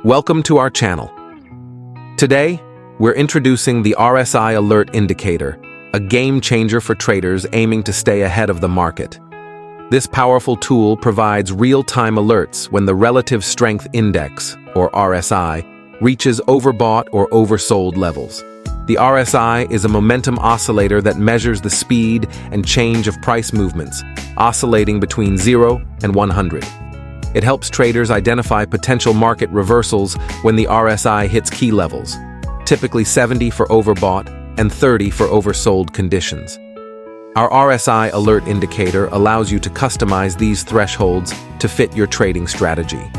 Welcome to our channel. Today, we're introducing the RSI Alert Indicator, a game changer for traders aiming to stay ahead of the market. This powerful tool provides real-time alerts when the Relative Strength Index, or RSI, reaches overbought or oversold levels. The RSI is a momentum oscillator that measures the speed and change of price movements, oscillating between 0 and 100. It helps traders identify potential market reversals when the RSI hits key levels, typically 70 for overbought and 30 for oversold conditions. Our RSI Alert Indicator allows you to customize these thresholds to fit your trading strategy.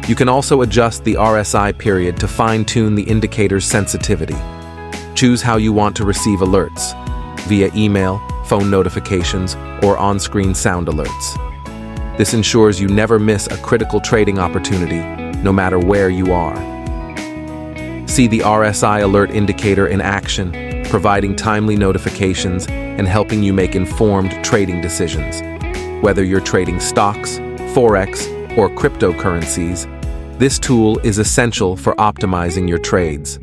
You can also adjust the RSI period to fine-tune the indicator's sensitivity. Choose how you want to receive alerts, via email, phone notifications, or on-screen sound alerts. This ensures you never miss a critical trading opportunity, no matter where you are. See the RSI Alert Indicator in action, providing timely notifications and helping you make informed trading decisions. Whether you're trading stocks, Forex, or cryptocurrencies, this tool is essential for optimizing your trades.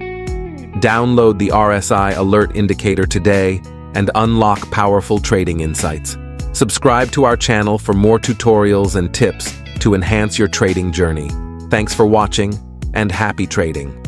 Download the RSI Alert Indicator today and unlock powerful trading insights. Subscribe to our channel for more tutorials and tips to enhance your trading journey. Thanks for watching, and happy trading.